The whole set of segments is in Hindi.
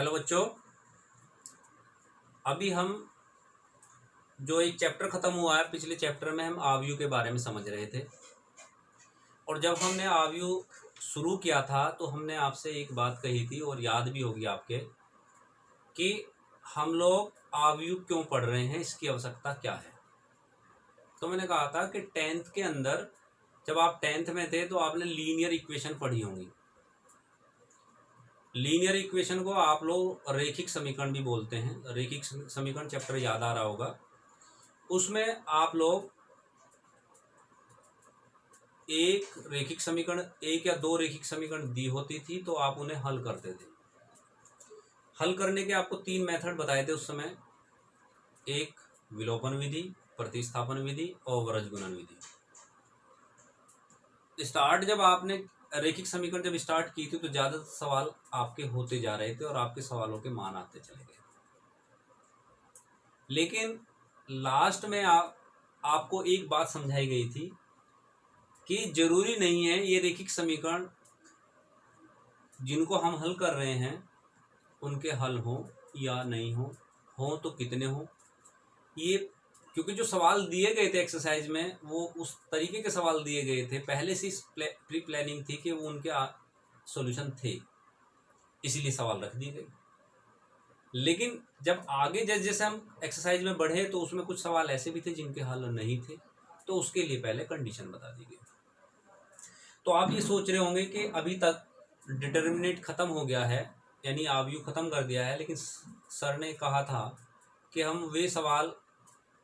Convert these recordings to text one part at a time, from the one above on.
हेलो बच्चों, अभी हम जो एक चैप्टर ख़त्म हुआ है, पिछले चैप्टर में हम आव्यूह के बारे में समझ रहे थे। और जब हमने आव्यूह शुरू किया था तो हमने आपसे एक बात कही थी और याद भी होगी आपके कि हम लोग आव्यूह क्यों पढ़ रहे हैं, इसकी आवश्यकता क्या है। तो मैंने कहा था कि 10th के अंदर जब आप 10th में थे तो आपने लीनियर इक्वेशन पढ़ी होंगी। लीनियर इक्वेशन को आप लोग रेखिक समीकरण भी बोलते हैं। रेखिक समीकरण चैप्टर याद आ रहा होगा। उसमें आप लोग एक रेखिक समीकरण, एक या दो रेखिक समीकरण दी होती थी तो आप उन्हें हल करते थे। हल करने के आपको 3 मेथड बताए थे उस समय, एक विलोपन विधि, प्रतिस्थापन विधि और वज्रगुणन विधि। स्टार्ट जब आपने रेखिक समीकरण जब स्टार्ट की थी तो ज़्यादा सवाल आपके होते जा रहे थे और आपके सवालों के मान आते चले गए। लेकिन लास्ट में आपको एक बात समझाई गई थी कि जरूरी नहीं है ये रेखिक समीकरण जिनको हम हल कर रहे हैं उनके हल हो या नहीं हो तो कितने हो। ये क्योंकि जो सवाल दिए गए थे एक्सरसाइज में वो उस तरीके के सवाल दिए गए थे, पहले से प्री प्लानिंग थी कि वो उनके सॉल्यूशन थे, इसीलिए सवाल रख दिए गए। लेकिन जब आगे जैसे जैसे हम एक्सरसाइज में बढ़े तो उसमें कुछ सवाल ऐसे भी थे जिनके हल नहीं थे, तो उसके लिए पहले कंडीशन बता दी गई। तो आप ये सोच रहे होंगे कि अभी तक डिटर्मिनेंट खत्म हो गया है, यानी आव्यूह खत्म कर दिया है, लेकिन सर ने कहा था कि हम वे सवाल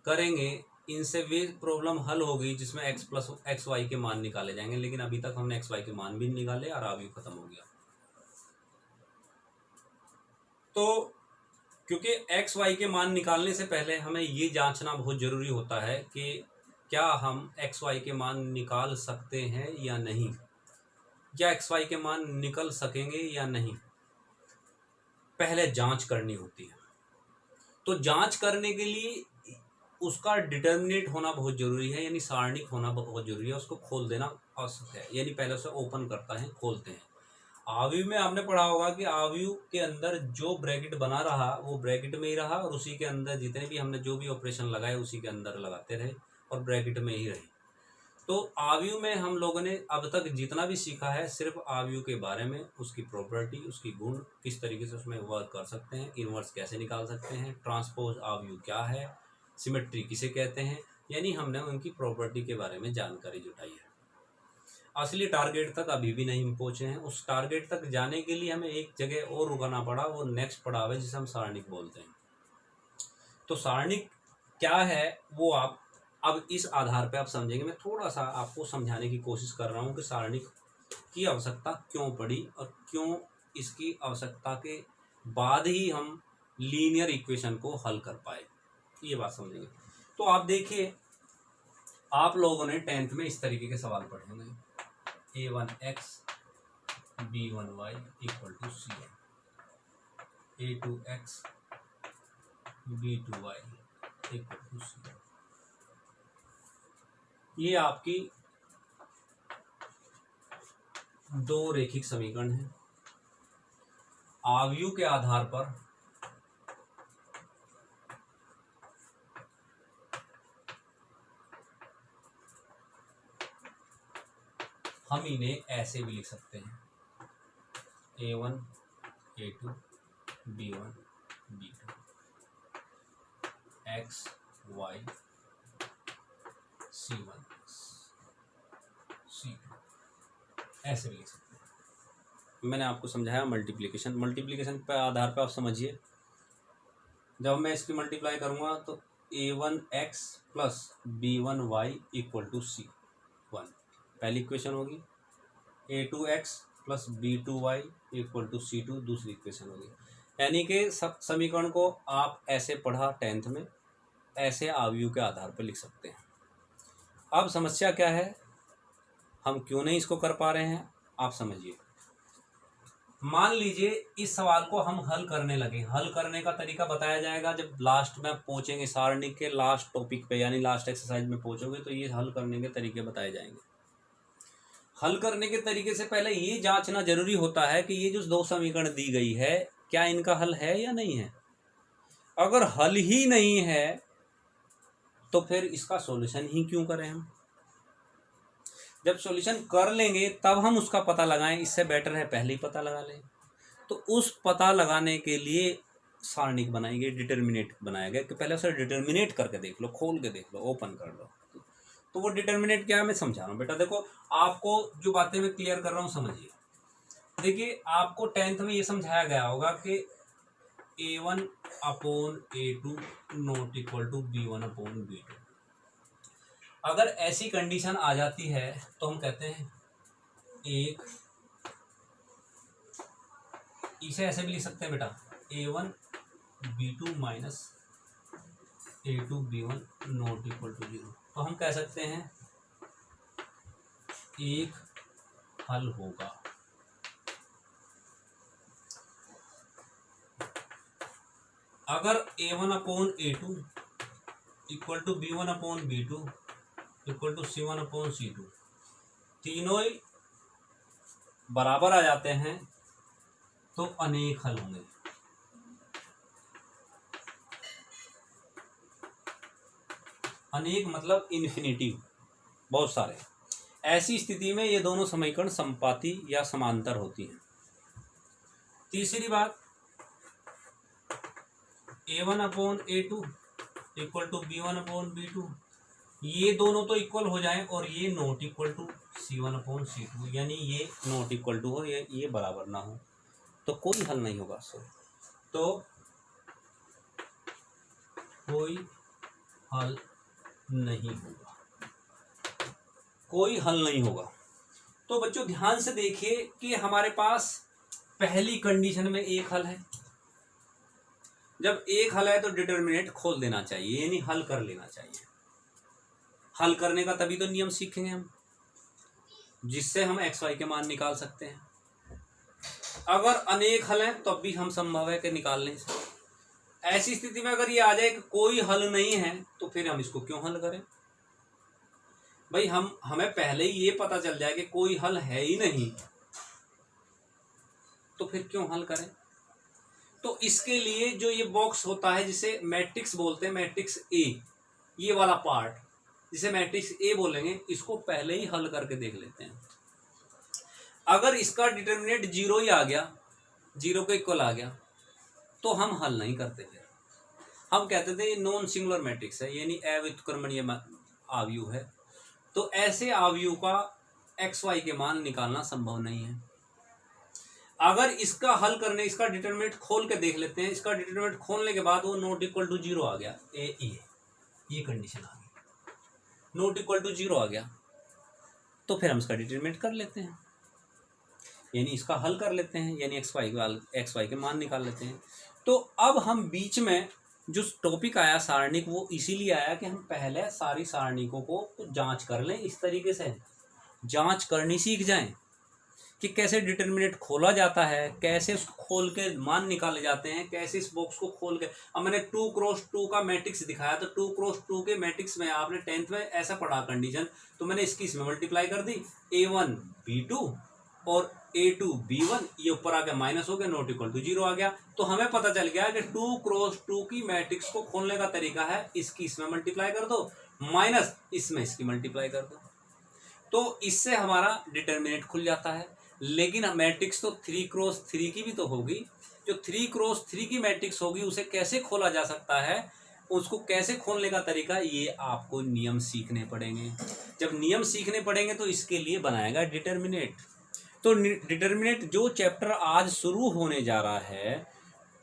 करेंगे, इनसे वे प्रॉब्लम हल होगी जिसमें x प्लस एक्स वाई के मान निकाले जाएंगे। लेकिन अभी तक हमने एक्स वाई के मान भी निकाले और आव्यूह खत्म हो गया। तो क्योंकि एक्स वाई के मान निकालने से पहले हमें ये जांचना बहुत ज़रूरी होता है कि क्या हम एक्स वाई के मान निकाल सकते हैं या नहीं, क्या एक्स वाई के मान निकल सकेंगे या नहीं, पहले जांच करनी होती है। तो जांच करने के लिए उसका डिटर्मिनेंट होना बहुत ज़रूरी है, यानी सारणिक होना बहुत ज़रूरी है। उसको खोल देना आवश्यक है, यानी पहले उसे ओपन करता है, खोलते हैं। आव्यूह में आपने पढ़ा होगा कि आव्यूह के अंदर जो ब्रैकेट बना रहा वो ब्रैकेट में ही रहा और उसी के अंदर जितने भी हमने जो भी ऑपरेशन लगाए उसी के अंदर लगाते रहे और ब्रैकेट में ही रहे। तो आव्यूह में हम लोगों ने अब तक जितना भी सीखा है सिर्फ आव्यूह के बारे में, उसकी प्रॉपर्टी, उसकी गुण, किस तरीके से उसमें वर्क कर सकते हैं, इन्वर्स कैसे निकाल सकते हैं, ट्रांसपोज आव्यूह क्या है, सिमेट्री किसे कहते हैं, यानी हमने उनकी प्रॉपर्टी के बारे में जानकारी जुटाई है। असली टारगेट तक अभी भी नहीं पहुंचे हैं। उस टारगेट तक जाने के लिए हमें एक जगह और रुकना पड़ा, वो नेक्स्ट पड़ाव है जिसे हम सारणिक बोलते हैं। तो सारणिक क्या है वो आप अब इस आधार पे आप समझेंगे। मैं थोड़ा सा आपको समझाने की कोशिश कर रहा हूँ कि सारणिक की आवश्यकता क्यों पड़ी और क्यों इसकी आवश्यकता के बाद ही हम लीनियर इक्वेशन को हल कर पाए, ये बात समझेंगे। तो आप देखिए, आप लोगों ने 10th में इस तरीके के सवाल पढ़े होंगे, a1x b1y equal to c1, a2x b2y equal to c1। ये आपकी दो रेखिक समीकरण हैं। आव्यूह के आधार पर हम इन्हें ऐसे भी लिख सकते हैं, a1 a2 b1 b2 x y c1 c2, ऐसे भी लिख सकते हैं। मैंने आपको समझाया मल्टीप्लिकेशन पर आधार पर आप समझिए। जब मैं इसकी मल्टीप्लाई करूंगा तो a1x plus b1y equal to c1 पहली इक्वेशन होगी, a2x plus b2y equal to c2 दूसरी इक्वेशन होगी। यानी कि सब समीकरण को आप ऐसे पढ़ा 10th में, ऐसे आव्यूह के आधार पर लिख सकते हैं। अब समस्या क्या है, हम क्यों नहीं इसको कर पा रहे हैं, आप समझिए। मान लीजिए इस सवाल को हम हल करने लगे, हल करने का तरीका बताया जाएगा जब लास्ट में पहुंचेंगे, सारणिक के लास्ट टॉपिक पे, यानी लास्ट एक्सरसाइज में पहुंचोगे तो ये हल करने के तरीके बताए जाएंगे। हल करने के तरीके से पहले ये जांचना जरूरी होता है कि ये जो दो समीकरण दी गई है क्या इनका हल है या नहीं है? अगर हल ही नहीं है तो फिर इसका सॉल्यूशन ही क्यों करें हम? जब सॉल्यूशन कर लेंगे तब हम उसका पता लगाएं, इससे बेटर है पहले ही पता लगा लें। तो उस पता लगाने के लिए सारणिक बनाई गई, डिटर्मिनेट बनाया गया कि पहले उसे डिटर्मिनेट करके देख लो, खोल के देख लो, ओपन कर लो। तो वो डिटर्मिनेट क्या है मैं समझा रहा हूँ बेटा। देखो आपको जो बातें मैं क्लियर कर रहा हूँ समझिए। देखिए आपको 10th में ये समझाया गया होगा कि A1 upon A2 not equal to B1 upon B2। अगर ऐसी कंडीशन आ जाती है तो हम कहते हैं एक, इसे ऐसे भी लिख सकते हैं बेटा, A1 B2 minus A2 B1 not equal to 0। तो हम कह सकते हैं एक हल होगा। अगर A1 upon A2 equal to B1 upon B2 equal to C1 upon C2 तीनों ही बराबर आ जाते हैं तो अनेक हल होंगे। अनेक मतलब इन्फिनिटिव, बहुत सारे। ऐसी स्थिति में ये दोनों समीकरण समपाती या समांतर होती हैं। तीसरी बात, A1 upon A2 equal to B1 upon B2, ये दोनों तो इक्वल हो जाएं और ये not equal to C1 upon C2, यानी ये नॉट इक्वल टू हो, ये बराबर ना हो, तो कोई हल नहीं होगा। तो कोई हल नहीं होगा, कोई हल नहीं होगा। तो बच्चों ध्यान से देखिए कि हमारे पास पहली कंडीशन में एक हल है। जब एक हल है तो डिटर्मिनेंट खोल देना चाहिए, यानी हल कर लेना चाहिए। हल करने का तभी तो नियम सीखेंगे हम, जिससे हम एक्स वाई के मान निकाल सकते हैं। अगर अनेक हल हैं तो भी हम संभव है कि निकाल लें। ऐसी स्थिति में अगर ये आ जाए कि कोई हल नहीं है तो फिर हम इसको क्यों हल करें भाई? हमें पहले ही ये पता चल जाए कि कोई हल है ही नहीं, तो फिर क्यों हल करें? तो इसके लिए जो ये बॉक्स होता है जिसे मैट्रिक्स बोलते हैं, मैट्रिक्स ए, ये वाला पार्ट जिसे मैट्रिक्स ए बोलेंगे, इसको पहले ही हल करके देख लेते हैं। अगर इसका डिटर्मिनेंट 0 ही आ गया, 0 के इक्वल आ गया, तो हम हल नहीं करते। फिर हम कहते थे ये नॉन सिंगुलर मैट्रिक्स है, यानी अव्युत्क्रमणीय आव्यूह है। तो ऐसे आव्यूह का एक्स वाई के मान निकालना संभव नहीं है। अगर इसका हल करने, इसका डिटरमिनेंट खोल के देख लेते हैं, इसका डिटरमिनेंट खोलने के बाद वो नॉट इक्वल टू 0 आ गया, ये कंडीशन आ गई, नॉट इक्वल टू 0 आ गया, तो फिर हम इसका डिटरमिनेंट कर लेते हैं, यानी इसका हल कर लेते हैं, यानी एक्स वाई के मान निकाल लेते हैं। तो अब हम बीच में जो टॉपिक आया सारणिक, वो इसीलिए आया कि हम पहले सारी सारणिकों को जांच कर लें, इस तरीके से जांच करनी सीख जाएं कि कैसे डिटर्मिनेंट खोला जाता है, कैसे उसको खोल के मान निकाले जाते हैं, कैसे इस बॉक्स को खोल के। अब मैंने 2x2 का मैट्रिक्स दिखाया, तो 2x2 के मैट्रिक्स में आपने 10th में ऐसा पढ़ा कंडीशन, तो मैंने इसमें मल्टीप्लाई कर दी, A1 B2 और A2 B1, ये ऊपर आ गया माइनस हो गया, नॉट इक्वल टू 0 आ गया। तो हमें पता चल गया कि 2x2 की मैट्रिक्स को खोलने का तरीका है, इसकी इसमें मल्टीप्लाई कर दो, माइनस इसमें इसकी मल्टीप्लाई कर दो, तो इससे हमारा डिटर्मिनेंट खुल जाता है। लेकिन मैट्रिक्स तो 3x3 की भी तो होगी। जो 3x3 की मैट्रिक्स होगी उसे कैसे खोला जा सकता है, उसको कैसे खोलने का तरीका, ये आपको नियम सीखने पड़ेंगे। जब नियम सीखने पड़ेंगे तो इसके लिए बनाएगा डिटर्मिनेंट। तो डिटर्मिनेंट जो चैप्टर आज शुरू होने जा रहा है,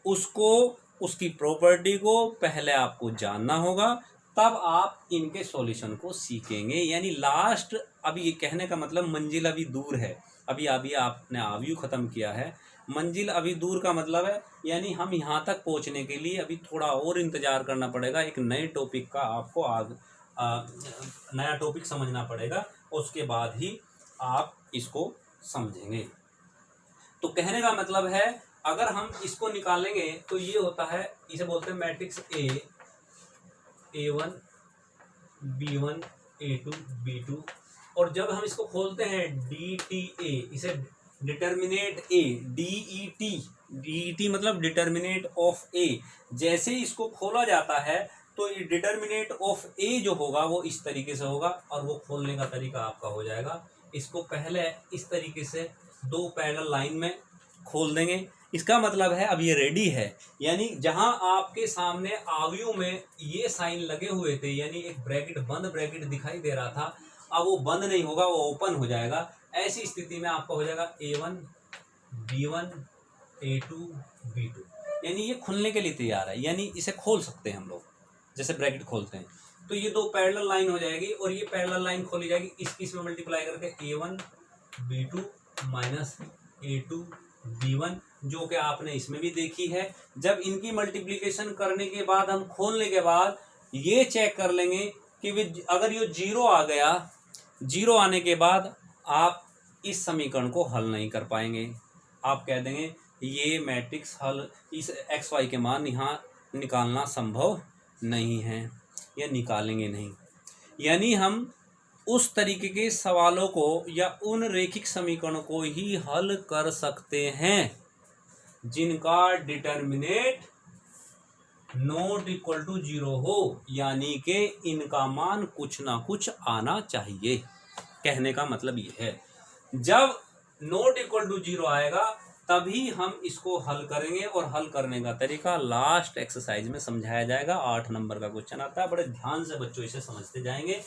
उसको, उसकी प्रॉपर्टी को पहले आपको जानना होगा, तब आप इनके सॉल्यूशन को सीखेंगे। यानी लास्ट, अभी ये कहने का मतलब मंजिल अभी दूर है, अभी आपने आव्यूह खत्म किया है, मंजिल अभी दूर का मतलब है, यानी हम यहाँ तक पहुँचने के लिए अभी थोड़ा और इंतजार करना पड़ेगा। एक नए टॉपिक का आपको नया टॉपिक समझना पड़ेगा, उसके बाद ही आप इसको समझेंगे। तो कहने का मतलब है, अगर हम इसको निकालेंगे तो ये होता है, इसे बोलते हैं matrix A1 B1 A2 B2, और जब हम इसको खोलते हैं DTA, इसे डिटर्मिनेट ए, DET मतलब डिटर्मिनेट ऑफ ए। जैसे इसको खोला जाता है तो ये डिटर्मिनेट ऑफ ए जो होगा वो इस तरीके से होगा, और वो खोलने का तरीका आपका हो जाएगा, इसको पहले इस तरीके से दो पैरेलल लाइन में खोल देंगे। इसका मतलब है अब ये रेडी है, यानी जहां आपके सामने आव्यूह में ये साइन लगे हुए थे, यानी एक ब्रैकेट, बंद ब्रैकेट दिखाई दे रहा था, अब वो बंद नहीं होगा, वो ओपन हो जाएगा। ऐसी स्थिति में आपका हो जाएगा A1 B1 A2 B2, यानी ये खुलने के लिए तैयार है, यानी इसे खोल सकते हैं हम लोग, जैसे ब्रैकेट खोलते हैं। तो ये दो पैरेलल लाइन हो जाएगी और ये पैरेलल लाइन खोली जाएगी, इसमें मल्टीप्लाई करके A1 B2 minus A2 B1, जो कि आपने इसमें भी देखी है। जब इनकी मल्टीप्लिकेशन करने के बाद हम खोलने के बाद ये चेक कर लेंगे कि अगर ये 0 आ गया, 0 आने के बाद आप इस समीकरण को हल नहीं कर पाएंगे। आप कह देंगे ये मैट्रिक्स हल, इस एक्स वाई के मान यहाँ निकालना संभव नहीं है, या निकालेंगे नहीं। यानी हम उस तरीके के सवालों को या उन रैखिक समीकरणों को ही हल कर सकते हैं जिनका डिटर्मिनेट नॉट इक्वल टू 0 हो, यानी कि इनका मान कुछ ना कुछ आना चाहिए। कहने का मतलब ये है, जब नॉट इक्वल टू 0 आएगा तभी हम इसको हल करेंगे, और हल करने का तरीका लास्ट एक्सरसाइज में समझाया जाएगा। 8 नंबर का क्वेश्चन आता है, बड़े ध्यान से बच्चों इसे समझते जाएंगे।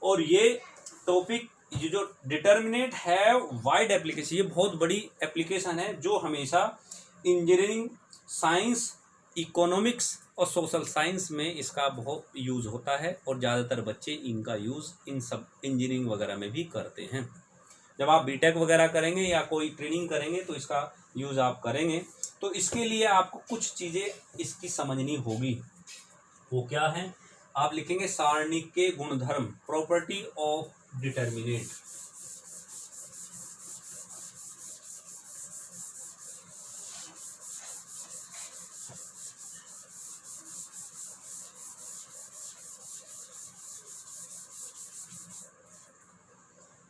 और ये टॉपिक, ये जो डिटर्मिनेट है वाइड एप्लीकेशन, ये बहुत बड़ी एप्लीकेशन है जो हमेशा इंजीनियरिंग, साइंस, इकोनॉमिक्स और सोशल साइंस में इसका बहुत यूज़ होता है, और ज़्यादातर बच्चे इनका यूज़ इन सब इंजीनियरिंग वगैरह में भी करते हैं। जब आप बीटेक वगैरह करेंगे या कोई ट्रेनिंग करेंगे तो इसका यूज़ आप करेंगे। तो इसके लिए आपको कुछ चीज़ें इसकी समझनी होगी। वो क्या है? आप लिखेंगे सारणिक के गुणधर्म, प्रॉपर्टी ऑफ डिटर्मिनेट।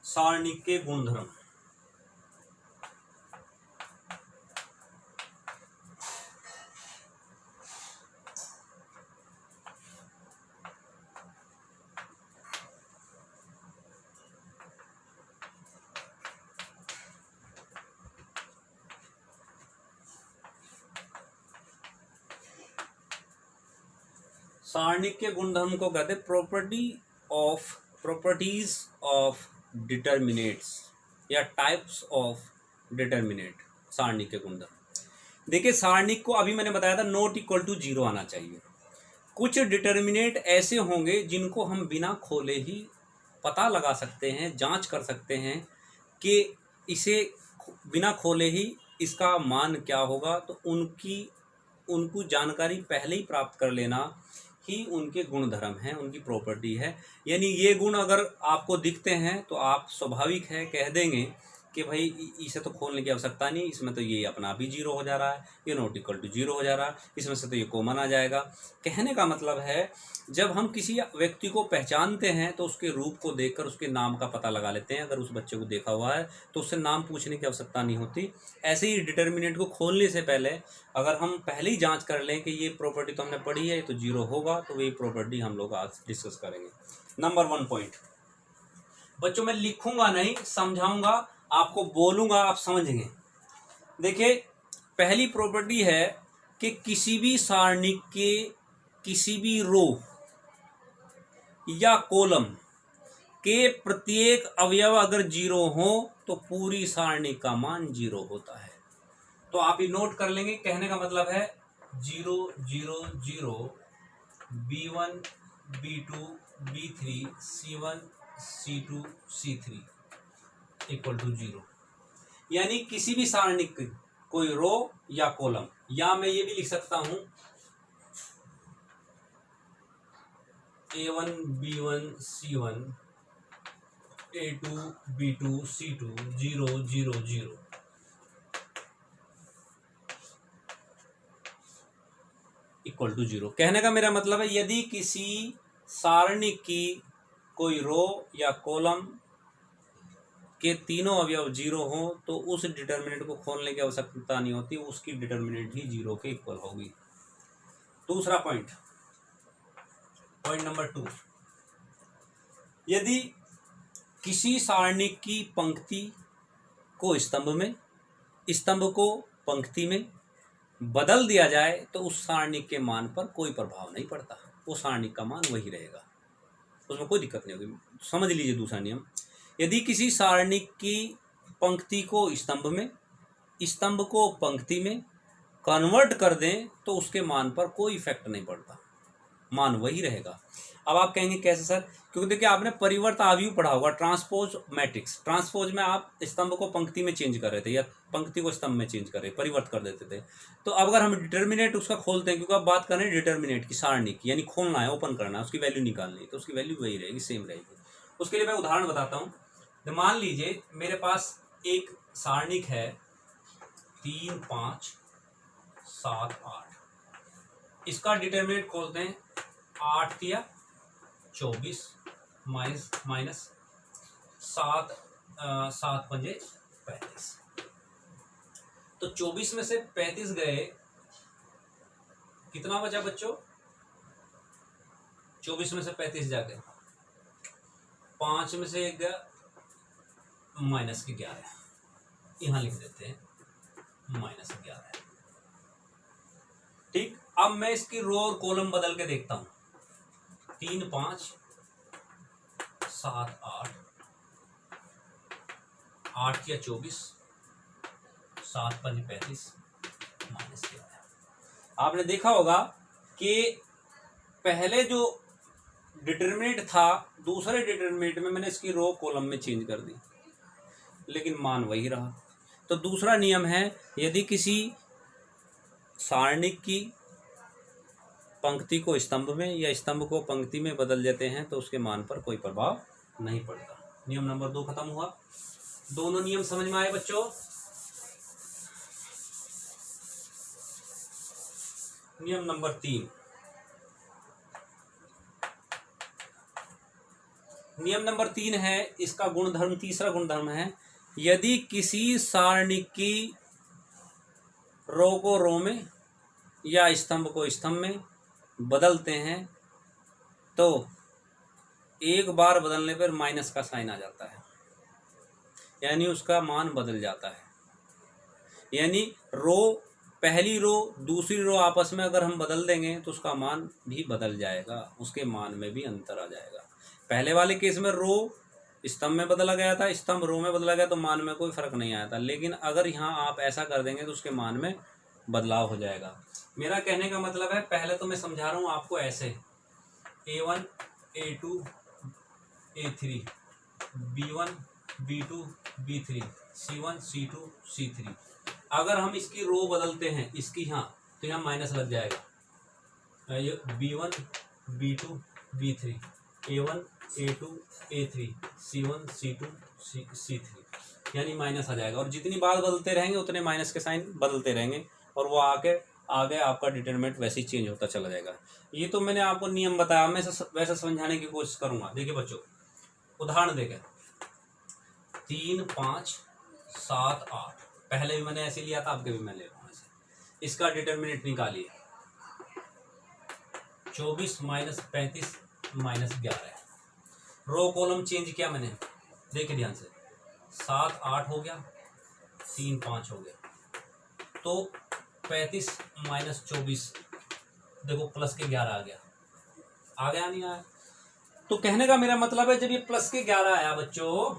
सारणिक के गुणधर्म। सारणिक के गुणधर्म को कहते हैं प्रॉपर्टीज ऑफ डिटर्मिनेट्स या टाइप्स ऑफ डिटर्मिनेट। सारणिक के गुणधर्म देखिए, सारणिक को अभी मैंने बताया था नॉट इक्वल टू 0 आना चाहिए। कुछ डिटर्मिनेट ऐसे होंगे जिनको हम बिना खोले ही पता लगा सकते हैं, जांच कर सकते हैं कि इसे बिना खोले ही इसका मान क्या होगा। तो उनको जानकारी पहले ही प्राप्त कर लेना ही उनके गुणधर्म हैं, उनकी प्रॉपर्टी है। यानी ये गुण अगर आपको दिखते हैं तो आप स्वाभाविक है कह देंगे कि भाई इसे तो खोलने की आवश्यकता नहीं, इसमें तो ये अपना आप ही 0 हो जा रहा है, ये नॉट इक्वल टू 0 हो जा रहा है, इसमें से तो ये कॉमन आ जाएगा। कहने का मतलब है, जब हम किसी व्यक्ति को पहचानते हैं तो उसके रूप को देखकर उसके नाम का पता लगा लेते हैं। अगर उस बच्चे को देखा हुआ है तो उससे नाम पूछने की आवश्यकता नहीं होती। ऐसे ही डिटर्मिनेंट को खोलने से पहले अगर हम पहले ही जांच कर लें कि ये प्रॉपर्टी तो हमने पढ़ी है, तो 0 होगा, तो वही प्रॉपर्टी हम लोग आज डिस्कस करेंगे। नंबर 1 पॉइंट बच्चों, मैं लिखूंगा नहीं, समझाऊंगा, आपको बोलूंगा, आप समझेंगे। देखिए, पहली प्रॉपर्टी है कि किसी भी सारणिक के किसी भी रो या कॉलम के प्रत्येक अवयव अगर 0 हो तो पूरी सारणी का मान 0 होता है। तो आप ये नोट कर लेंगे। कहने का मतलब है 0 0 0 B1 B2 B3 C1 C2 C3 equal to 0। यानी किसी भी सारणिक कोई रो या कॉलम, या मैं ये भी लिख सकता हूं A1 B1 C1 A2 B2 C2 0 0 0 equal to 0। कहने का मेरा मतलब है, यदि किसी सारणी की कोई रो या कॉलम के तीनों अवयव जीरो हों तो उस डिटर्मिनेंट को खोलने की आवश्यकता नहीं होती, उसकी डिटर्मिनेंट ही जीरो के इक्वल होगी। दूसरा पॉइंट नंबर 2, यदि किसी सारणिक की पंक्ति को स्तंभ में, स्तंभ को पंक्ति में बदल दिया जाए तो उस सारणिक के मान पर कोई प्रभाव नहीं पड़ता, वो सारणिक का मान वही रहेगा, उसमें कोई दिक्कत नहीं होगी। समझ लीजिए दूसरा नियम, यदि किसी सारणिक की पंक्ति को स्तंभ में, स्तंभ को पंक्ति में कन्वर्ट कर दें तो उसके मान पर कोई इफेक्ट नहीं पड़ता, मान वही रहेगा। अब आप कहेंगे कैसे सर? क्योंकि देखिए आपने परिवर्त आव्यूह पढ़ा होगा, ट्रांसपोज मैट्रिक्स। ट्रांसपोज में आप स्तंभ को पंक्ति में चेंज कर रहे थे या पंक्ति को स्तंभ में चेंज कर रहे, परिवर्त कर देते थे। तो अब अगर हम डिटर्मिनेट उसका खोलते हैं, क्योंकि अब बात कर रहे हैं डिटर्मिनेट की, सारणिक यानी खोलना है, ओपन करना है, उसकी वैल्यू निकालनी है, तो उसकी वैल्यू वही रहेगी, सेम रहेगी। उसके लिए मैं उदाहरण बताता हूँ। तो मान लीजिए मेरे पास एक सारणिक है 3, 5, 7, 8। इसका डिटर्मिनेंट खोलते हैं, 8 या 24 माइनस 7, 7 पंजे 35। तो 24 में से 35 गए, कितना बचा बच्चों? 24 में से 35 जा गए, 5 में से 1 गया, माइनस के 11, यहां लिख देते हैं माइनस 11। ठीक, अब मैं इसकी रो और कॉलम बदल के देखता हूं। 3, 5, 7, 8, 8 या 24, 7 पंजे 35 माइनस 11। आपने देखा होगा कि पहले जो डिटर्मिनेंट था, दूसरे डिटर्मिनेंट में मैंने इसकी रो कॉलम में चेंज कर दी, लेकिन मान वही रहा। तो दूसरा नियम है, यदि किसी सारणिक की पंक्ति को स्तंभ में या स्तंभ को पंक्ति में बदल देते हैं तो उसके मान पर कोई प्रभाव नहीं पड़ता। नियम नंबर 2 खत्म हुआ। दोनों नियम समझ में आए बच्चों? नियम नंबर 3, नियम नंबर 3 है, इसका गुणधर्म, तीसरा गुणधर्म है, यदि किसी सारणिक की रो को रो में या स्तंभ को स्तंभ में बदलते हैं तो एक बार बदलने पर माइनस का साइन आ जाता है, यानी उसका मान बदल जाता है। यानी रो, पहली रो दूसरी रो आपस में अगर हम बदल देंगे तो उसका मान भी बदल जाएगा, उसके मान में भी अंतर आ जाएगा। पहले वाले केस में रो स्तंभ में बदला गया था, स्तंभ रो में बदला गया, तो मान में कोई फर्क नहीं आया था। लेकिन अगर यहाँ आप ऐसा कर देंगे तो उसके मान में बदलाव हो जाएगा। मेरा कहने का मतलब है, पहले तो मैं समझा रहा हूँ आपको ऐसे, A1, A2, A3, B1, B2, B3, C1, C2, C3। अगर हम इसकी रो बदलते हैं इसकी यहाँ, तो यहाँ माइनस लग जाएगा। B1, B2, B3, A1, A2, A3, C1, C2, C3, यानी माइनस आ जाएगा। और जितनी बार बदलते रहेंगे उतने माइनस के साइन बदलते रहेंगे और वो आगे आपका डिटरमिनेंट वैसे ही चेंज होता चला जाएगा। ये तो मैंने आपको नियम बताया, मैं वैसे समझाने की कोशिश करूंगा। देखिए बच्चों, उदाहरण देकर 3, 5, 7, 8, पहले भी मैंने ऐसे लिया था, आपके भी मैं ले रहा हूँ ऐसे। इसका डिटरमिनेंट निकालिए, 24 minus 35 minus 11। Row column change किया मैंने, देखिए ध्यान से, 7, 8 हो गया, 3, 5 हो गया, तो 35 माइनस 24, देखो प्लस के 11 आ गया नहीं आया? तो कहने का मेरा मतलब है, जब ये प्लस के 11 आया बच्चों,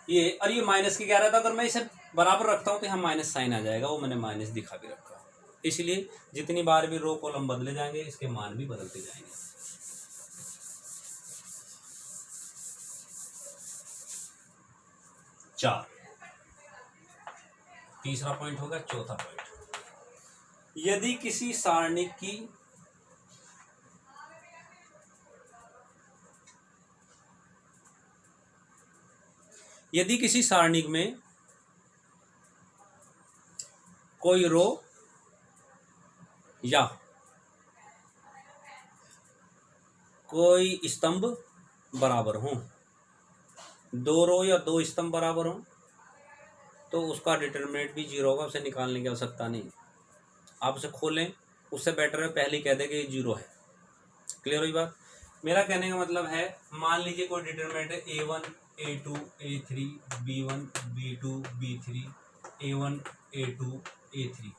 ये और ये माइनस के 11 था, अगर मैं इसे बराबर रखता हूं तो यहाँ माइनस साइन आ जाएगा, वो मैंने माइनस दिखा भी रखा। इसलिए जितनी बार भी रो कॉलम बदले जाएंगे इसके मान भी बदलते जाएंगे। चार, तीसरा पॉइंट होगा। चौथा पॉइंट, यदि किसी सारणिक की सारणिक में कोई रो या कोई स्तंभ बराबर हो, दो रो या दो स्तंभ बराबर हो तो उसका डिटर्मिनेंट भी जीरो होगा, उसे निकालने की आवश्यकता नहीं। आप उसे खोलें, उससे बेटर है पहले ही कह दें कि ये जीरो है। क्लियर हुई बात? मेरा कहने का मतलब है, मान लीजिए कोई डिटर्मिनेंट है A1 A2 A3 B1 B2 B3 A1 A2 A3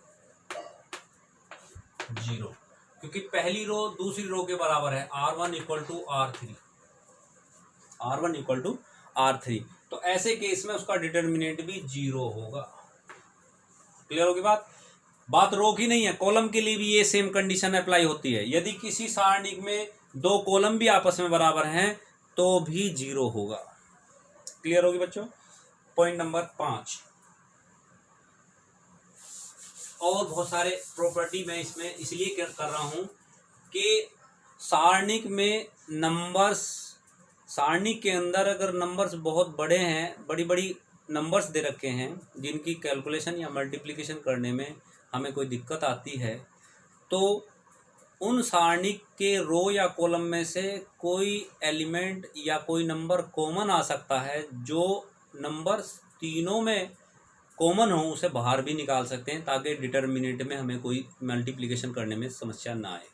zero, क्योंकि पहली रो दूसरी रो के बराबर है, R1 equal to R3, R1 equal to R3। तो ऐसे केस में उसका डिटर्मिनेंट भी जीरो होगा। क्लियर होगी बात? बात रो की नहीं है, कॉलम के लिए भी ये सेम कंडीशन अप्लाई होती है। यदि किसी सारणी में दो कॉलम भी आपस में बराबर हैं तो भी जीरो होगा। क्लियर होगी बच्चों? Point number 5। और बहुत सारे प्रॉपर्टी मैं इसमें इसलिए कर रहा हूं कि सारणिक में नंबर्स, सारणी के अंदर अगर नंबर्स बहुत बड़े हैं, बड़ी बड़ी नंबर्स दे रखे हैं जिनकी कैलकुलेशन या मल्टीप्लिकेशन करने में हमें कोई दिक्कत आती है, तो उन सारणी के रो या कॉलम में से कोई एलिमेंट या कोई नंबर कॉमन आ सकता है। जो नंबर तीनों में कॉमन हो उसे बाहर भी निकाल सकते हैं, ताकि डिटर्मिनेंट में हमें कोई मल्टीप्लिकेशन करने में समस्या ना आए।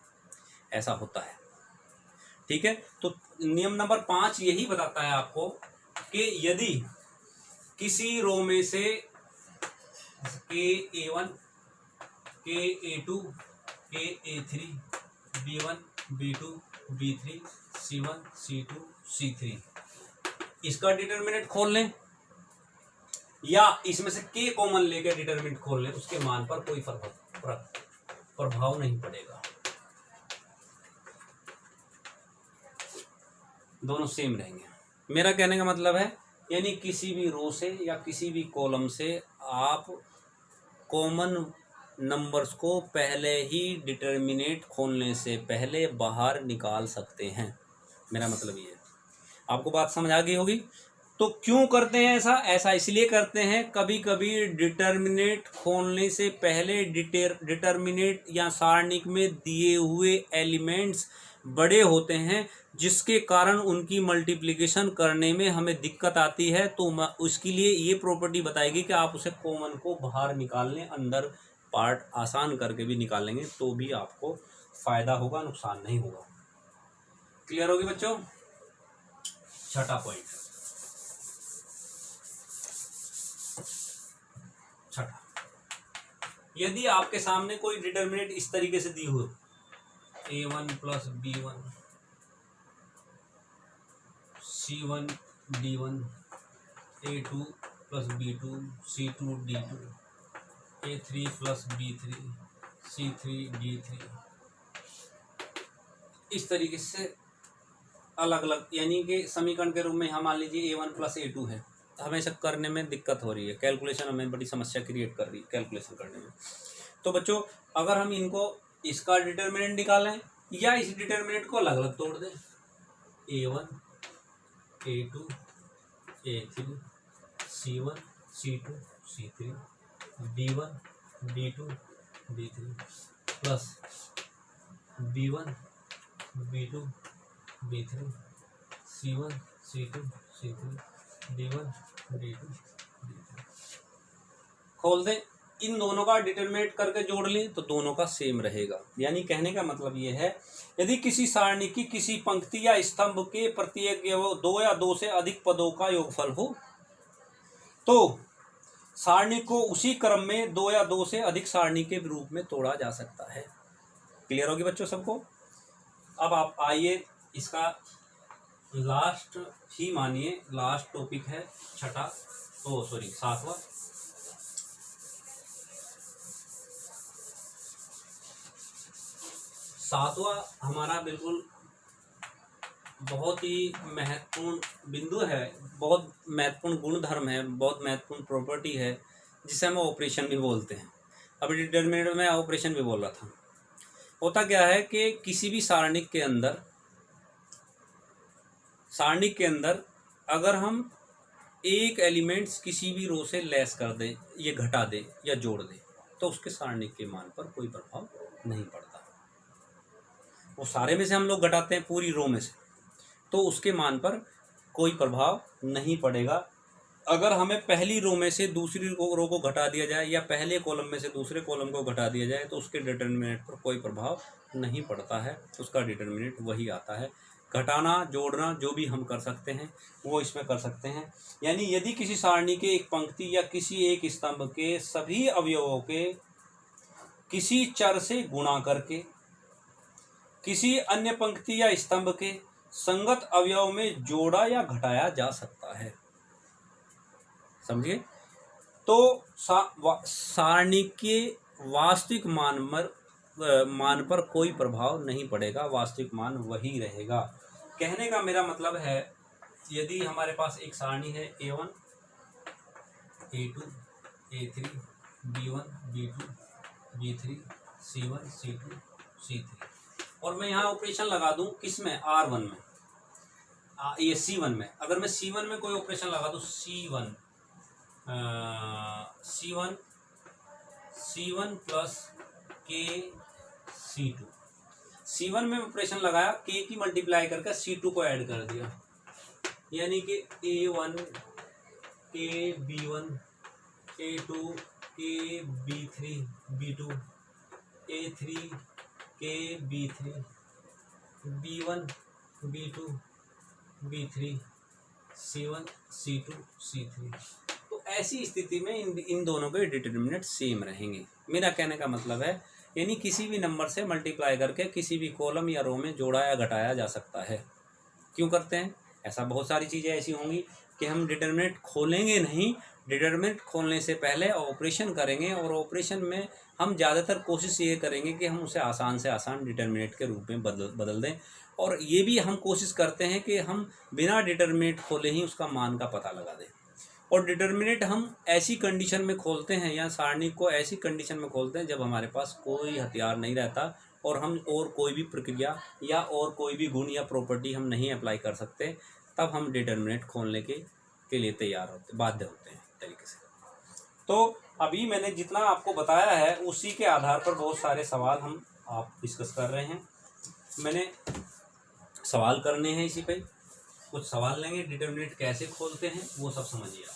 ऐसा होता है, ठीक है। तो नियम नंबर 5 यही बताता है आपको कि यदि किसी रो में से A1 A2 A3 B1 B2 B3 C1 C2 C3 इसका डिटर्मिनेंट खोल लें, या इसमें से K कॉमन लेकर डिटर्मिनेंट खोल लें, उसके मान पर कोई प्रभाव नहीं पड़ेगा, दोनों सेम रहेंगे। मेरा कहने का मतलब है, यानी किसी भी रो से या किसी भी कॉलम से आप कॉमन नंबर्स को पहले ही डिटर्मिनेंट खोलने से पहले बाहर निकाल सकते हैं। मेरा मतलब ये है, आपको बात समझ आ गई होगी। तो क्यों करते हैं ऐसा? ऐसा इसलिए करते हैं, कभी कभी डिटर्मिनेंट खोलने से पहले डिटर्मिनेंट या सारणिक में दिए हुए एलिमेंट्स बड़े होते हैं, जिसके कारण उनकी मल्टीप्लिकेशन करने में हमें दिक्कत आती है। तो उसके लिए ये प्रॉपर्टी बताएगी कि आप उसे कॉमन को बाहर निकाल लें, अंदर पार्ट आसान करके भी निकालेंगे तो भी आपको फायदा होगा, नुकसान नहीं होगा। क्लियर होगी बच्चों? छठा पॉइंट, छठा, यदि आपके सामने कोई डिटर्मिनेंट इस तरीके से दी हो, A1 plus B1 C1 D1 A2 plus B2 C2 D2 A3 plus B3 C3 D3, इस तरीके से अलग अलग, यानी कि समीकरण के रूप में हम मान लीजिए A1 प्लस A2 है, हमें सब करने में दिक्कत हो रही है, कैलकुलेशन हमें बड़ी समस्या क्रिएट कर रही है कैलकुलेशन करने में। तो बच्चों, अगर हम इनको इसका डिटर्मिनेंट निकालें या इस डिटर्मिनेंट को अलग अलग तोड़ दें, A1 A2 A3 C1 C2 C3 B1 B2 B3 plus B1 B2 B3 C1 C2 C3 B1 B2 B3 खोल दें। इन दोनों का डिटरमिनेंट करके जोड़ लें तो दोनों का सेम रहेगा। यानी कहने का मतलब ये है, यदि किसी सारणी की किसी पंक्ति या स्तंभ के प्रत्येक दो या दो से अधिक पदों का योगफल हो तो सारणी को उसी क्रम में दो या दो से अधिक सारणी के रूप में तोड़ा जा सकता है। क्लियर होगी बच्चों सबको? अब आप आइए, इसका लास्ट ही मानिए, लास्ट टॉपिक है छठा, सातवां। सातवां हमारा बिल्कुल बहुत ही महत्वपूर्ण बिंदु है, बहुत महत्वपूर्ण गुणधर्म है, बहुत महत्वपूर्ण प्रॉपर्टी है, जिसे हम ऑपरेशन भी बोलते हैं। अभी डिटरमिनेंट में ऑपरेशन भी बोल रहा था। होता क्या है कि किसी भी सारणी के अंदर अगर हम एक एलिमेंट्स किसी भी रो से लेस कर दें, ये घटा दें या जोड़ दें, तो उसके सारणी के मान पर कोई प्रभाव नहीं पड़ता। वो सारे में से हम लोग घटाते हैं पूरी रो में से, तो उसके मान पर कोई प्रभाव नहीं पड़ेगा। अगर हमें पहली रो में से दूसरी रो को घटा दिया जाए या पहले कॉलम में से दूसरे कॉलम को घटा दिया जाए तो उसके डिटर्मिनेंट पर कोई प्रभाव नहीं पड़ता है, उसका डिटर्मिनेंट वही आता है। घटाना जोड़ना जो भी हम कर सकते हैं वो इसमें कर सकते हैं। यानी यदि किसी सारणी के एक पंक्ति या किसी एक स्तंभ के सभी अवयवों के किसी चर से गुणा करके किसी अन्य पंक्ति या स्तंभ के संगत अवयव में जोड़ा या घटाया जा सकता है, समझिए। तो सारणी के वास्तविक मान पर कोई प्रभाव नहीं पड़ेगा, वास्तविक मान वही रहेगा। कहने का मेरा मतलब है, यदि हमारे पास एक सारणी है A1 A2 A3 B1 B2 B3 C1 C2 C3 और मैं यहाँ ऑपरेशन लगा दूं किसमें, R1 में, ये C1 में। अगर मैं C1 में कोई ऑपरेशन लगा दूं C1 plus K C2, C1 में ऑपरेशन लगाया, K की मल्टीप्लाई करके C2 को ऐड कर दिया, यानी कि A1 K B1 A2 K B3 B2 A3 K B3 B1 B2 B3 C1 C2 C3। तो ऐसी स्थिति में इन दोनों के डिटर्मिनेंट सेम रहेंगे। मेरा कहने का मतलब है, यानी किसी भी नंबर से मल्टीप्लाई करके किसी भी कॉलम या रो में जोड़ा या घटाया जा सकता है। क्यों करते हैं ऐसा? बहुत सारी चीज़ें ऐसी होंगी कि हम डिटर्मिनेंट खोलेंगे नहीं, डिटर्मिनेंट खोलने से पहले ऑपरेशन करेंगे और ऑपरेशन में हम ज़्यादातर कोशिश ये करेंगे कि हम उसे आसान से आसान डिटर्मिनेंट के रूप में बदल दें। और ये भी हम कोशिश करते हैं कि हम बिना डिटर्मिनेंट खोले ही उसका मान का पता लगा दें। और डिटर्मिनेंट हम ऐसी कंडीशन में खोलते हैं या सारणी को ऐसी कंडीशन में खोलते हैं जब हमारे पास कोई हथियार नहीं रहता और हम और कोई भी प्रक्रिया या और कोई भी गुण या प्रॉपर्टी हम नहीं अप्लाई कर सकते, तब हम डिटर्मिनेंट खोलने के लिए बाध्य होते हैं तरीके से। तो अभी मैंने जितना आपको बताया है उसी के आधार पर बहुत सारे सवाल आप डिस्कस कर रहे हैं। मैंने सवाल करने हैं, इसी पे कुछ सवाल लेंगे, डिटर्मिनेंट कैसे खोलते हैं वो सब समझिए आप।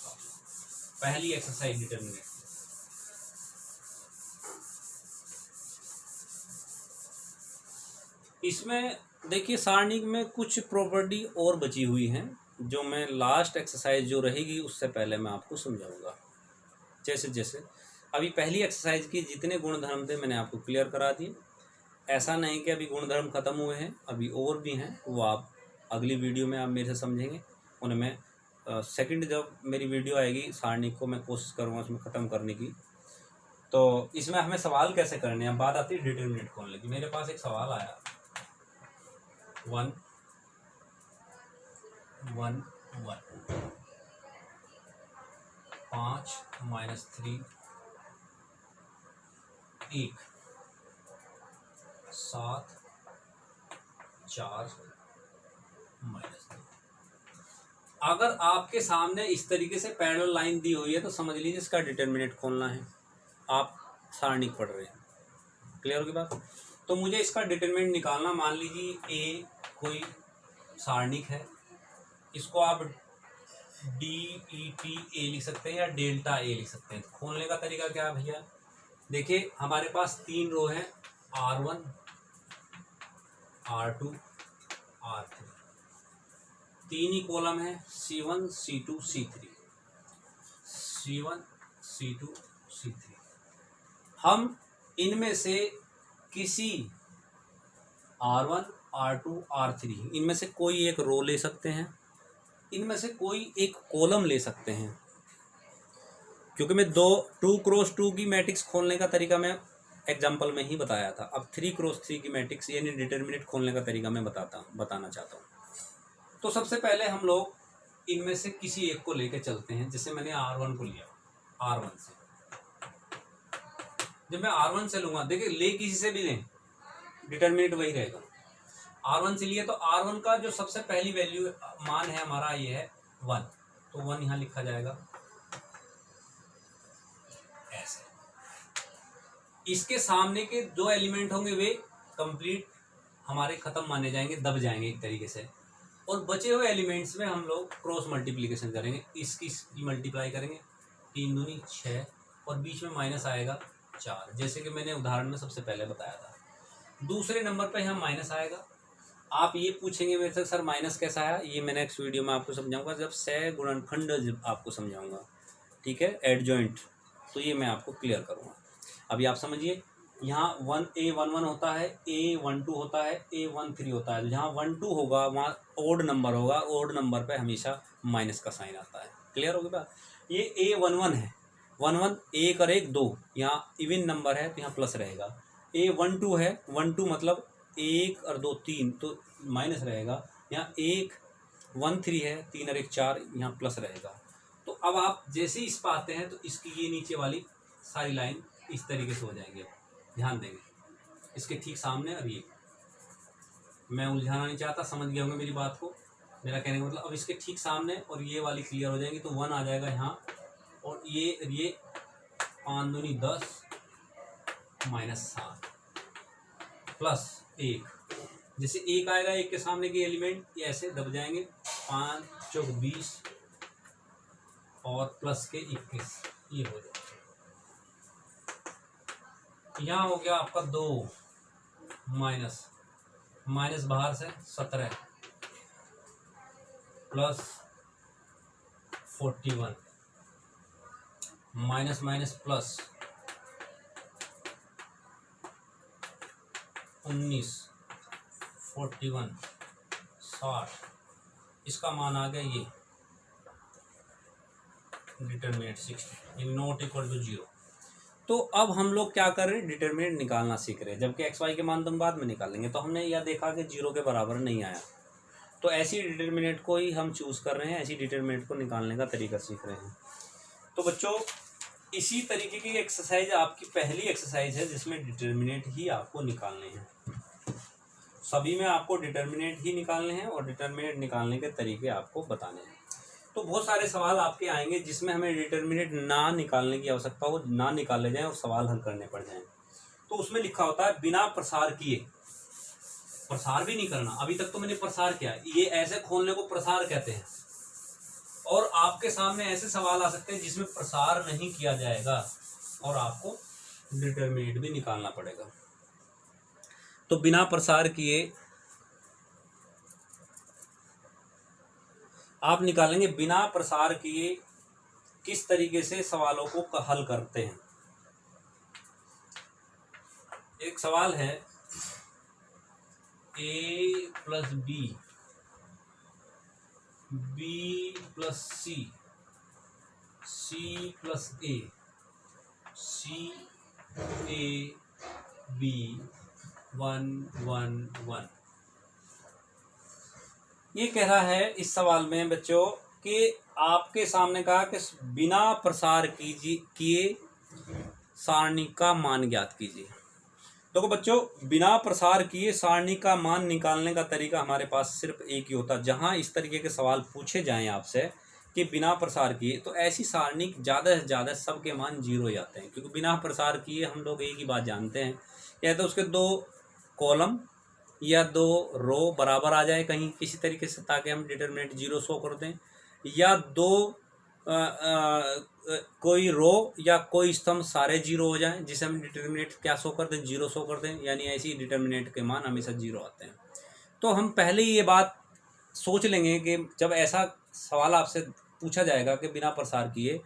पहली एक्सरसाइज डिटर्मिनेंट। इसमें देखिए सारणी में कुछ प्रॉपर्टी और बची हुई हैं जो मैं लास्ट एक्सरसाइज जो रहेगी उससे पहले मैं आपको समझाऊंगा। जैसे अभी पहली एक्सरसाइज की जितने गुणधर्म थे मैंने आपको क्लियर करा दिए। ऐसा नहीं कि अभी गुणधर्म खत्म हुए हैं, अभी और भी हैं, वो आप अगली वीडियो में आप मेरे से समझेंगे। उन्हें मैं सेकंड जब मेरी वीडियो आएगी सारणी को मैं कोशिश करूँगा उसमें ख़त्म करने की। तो इसमें हमें सवाल कैसे करने हैं, बात आती है डिटर्मिनेंट खोलने की। मेरे पास एक सवाल आया 1 1 1 5 -3 1 7 4 -2। अगर आपके सामने इस तरीके से पैरेलल लाइन दी हुई है तो समझ लीजिए इसका डिटर्मिनेंट खोलना है। आप सारणी पढ़ रहे हैं, क्लियर होगी बात। तो मुझे इसका डिटर्मिनेंट निकालना, मान लीजिए ए कोई सारणिक है, इसको आप DET A लिख सकते हैं या डेल्टा A लिख सकते हैं। खोलने का तरीका क्या है भैया, देखिए हमारे पास 3 रो हैं R1 R2 R3, 3 ही कॉलम है C1 C2 C3 C1 C2 C3। हम इनमें से किसी R1 R2 R3 इनमें से कोई एक रो ले सकते हैं, इनमें से कोई एक कॉलम ले सकते हैं। क्योंकि मैं 2x2 की मैट्रिक्स खोलने का तरीका मैं एग्जाम्पल में ही बताया था। अब 3x3 की मैट्रिक्स यानी डिटर्मिनेंट खोलने का तरीका मैं बताना चाहता हूँ। तो सबसे पहले हम लोग इनमें से किसी एक को लेकर चलते हैं। जैसे मैंने R1 को लिया, R1 से जब मैं R1 से लूँगा, देखिए ले किसी से भी लें डिटर्मिनेंट वही रहेगा। R1 से लिए तो R1 का जो सबसे पहली वैल्यू मान है हमारा ये है 1, तो 1 यहाँ लिखा जाएगा ऐसे। इसके सामने के 2 एलिमेंट होंगे वे कंप्लीट हमारे खत्म माने जाएंगे, दब जाएंगे एक तरीके से। और बचे हुए एलिमेंट्स में हम लोग क्रॉस मल्टीप्लिकेशन करेंगे, इसकी मल्टीप्लाई करेंगे, 3 दूनी 6 और बीच में माइनस आएगा 4, जैसे कि मैंने उदाहरण में सबसे पहले बताया था। दूसरे नंबर पे यहाँ माइनस आएगा। आप ये पूछेंगे मेरे से सर माइनस कैसा है, ये मैं नेक्स्ट वीडियो में आपको समझाऊंगा, जब सह गुणनखंड जब आपको समझाऊंगा, ठीक है, एडजॉइंट, तो ये मैं आपको क्लियर करूँगा। अभी आप समझिए, यहाँ 1A11 होता है, A12 होता है, A13 होता है। जहाँ 12 होगा वहाँ ओड नंबर होगा, ओड नंबर पे हमेशा माइनस का साइन आता है। क्लियर होगी बात। ये A11 है, 11 1 और 1 2, यहाँ इवन नंबर है तो यहाँ प्लस रहेगा। A12 है, 12 मतलब 1 और 2 3, तो माइनस रहेगा। यहाँ 113 है, 3 और 1 4, यहाँ प्लस रहेगा। तो अब आप जैसे ही इस पर आते हैं तो इसकी ये नीचे वाली सारी लाइन इस तरीके से हो जाएंगे। ध्यान देंगे, इसके ठीक सामने। अब ये मैं उलझाना नहीं चाहता, समझ गए होंगे मेरी बात को, मेरा कहने का मतलब। अब इसके ठीक सामने और ये वाली क्लियर हो जाएगी, तो 1 आ जाएगा यहाँ, और ये 5 दूनी 10 -7 प्लस 1, जैसे 1 आएगा, 1 के सामने के एलिमेंट ये ऐसे दब जाएंगे, 5 चौक 20 और प्लस के 21, ये हो जाएगा। यहाँ हो गया आपका 2 माइनस बाहर से 17 प्लस 41 माइनस माइनस प्लस 19 41 60, इसका मान आ गया ये डिटरमिनेंट 60 नॉट इक्वल टू 0। तो अब हम लोग क्या कर रहे हैं, डिटरमिनेंट निकालना सीख रहे हैं, जबकि एक्स वाई के मान तुम बाद में निकालेंगे। तो हमने यह देखा कि 0 के बराबर नहीं आया, तो ऐसी डिटरमिनेंट को ही हम चूज़ कर रहे हैं, ऐसी डिटरमिनेंट को निकालने का तरीका सीख रहे हैं। तो बच्चों, इसी तरीके की एक्सरसाइज आपकी पहली एक्सरसाइज है जिसमें डिटरमिनेंट ही आपको निकालने हैं। सभी में आपको डिटरमिनेंट ही निकालने हैं और डिटरमिनेंट निकालने के तरीके आपको बताने हैं। तो बहुत सारे सवाल आपके आएंगे जिसमें हमें डिटरमिनेंट ना निकालने की आवश्यकता हो, ना निकाले जाएं और सवाल हल करने पड़ जाएं। तो उसमें लिखा होता है बिना प्रसार किए, प्रसार भी नहीं करना। अभी तक तो मैंने प्रसार किया, ये ऐसे खोलने को प्रसार कहते हैं। और आपके सामने ऐसे सवाल आ सकते हैं जिसमें प्रसार नहीं किया जाएगा और आपको डिटरमिनेंट भी निकालना पड़ेगा। तो बिना प्रसार किए आप निकालेंगे, बिना प्रसार किए किस तरीके से सवालों को हल करते हैं। एक सवाल है a + b b + c c + a c a b 1 1 1। ये कह रहा है इस सवाल में बच्चों कि आपके सामने कहा कि बिना प्रसार किए सारणी का मान ज्ञात कीजिए। देखो बच्चों, बिना प्रसार किए सारणी का मान निकालने का तरीका हमारे पास सिर्फ एक ही होता है। जहाँ इस तरीके के सवाल पूछे जाएं आपसे कि बिना प्रसार किए, तो ऐसी सारणी ज़्यादा से ज़्यादा सबके मान 0 हो जाते हैं, क्योंकि बिना प्रसार किए हम लोग एक ही बात जानते हैं, या तो उसके 2 कॉलम या 2 रो बराबर आ जाए कहीं किसी तरीके से, ताकि हम डिटरमिनेंट 0 शो कर दें, या 2 कोई रो या कोई स्तंभ सारे 0 हो जाएं, जिसे हम डिटरमिनेंट क्या शो कर दें, 0 शो कर दें, यानी ऐसी डिटरमिनेंट के मान हमेशा 0 आते हैं। तो हम पहले ही ये बात सोच लेंगे कि जब ऐसा सवाल आपसे पूछा जाएगा कि बिना प्रसार किए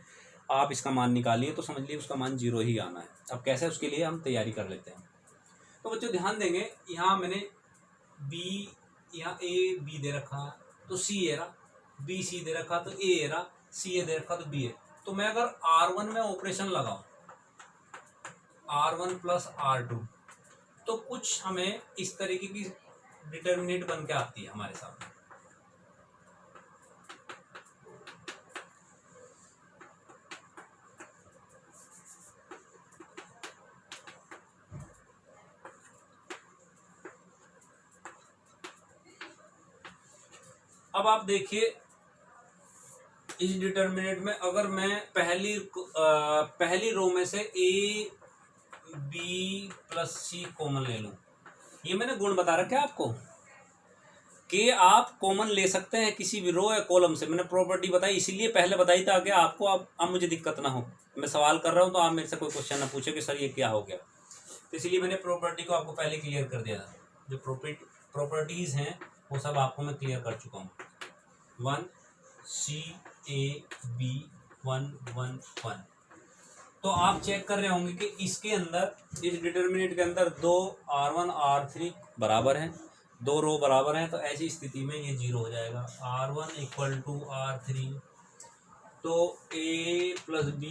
आप इसका मान निकालिए, तो समझ लीजिए उसका मान 0 ही आना है। अब कैसे, उसके लिए हम तैयारी कर लेते हैं। तो बच्चों ध्यान देंगे, यहाँ मैंने बी, यहाँ ए बी दे रखा तो सी ए रहा, बी सी दे रखा तो ए रहा, सी ए दे रखा तो बी है। तो मैं अगर R1 में ऑपरेशन लगाऊं, R1 + R2, तो कुछ हमें इस तरीके की डिटरमिनेंट बन के आती है हमारे सामने। अब आप देखिए, इस डिटरमिनेंट में अगर मैं पहली रो में से A B + C कॉमन ले लूं, ये मैंने गुण बता रखा है आपको, के आप कॉमन ले सकते हैं किसी भी रो या कॉलम से। मैंने प्रॉपर्टी बताई इसीलिए पहले बताई ताकि आपको अब मुझे दिक्कत ना हो। मैं सवाल कर रहा हूँ तो आप मेरे से कोई क्वेश्चन ना पूछे कि सर ये क्या हो गया, तो इसलिए मैंने प्रॉपर्टी को आपको पहले क्लियर कर दिया था। जो प्रॉपर्टीज़ हैं वो सब आपको मैं क्लियर कर चुका हूँ। 1 C A B 1 1 1। तो आप चेक कर रहे होंगे कि इसके अंदर, इस डिटर्मिनेंट के अंदर 2 R1 R3 बराबर हैं, 2 रो बराबर हैं, तो ऐसी स्थिति में ये 0 हो जाएगा। R1 = R3, तो A + B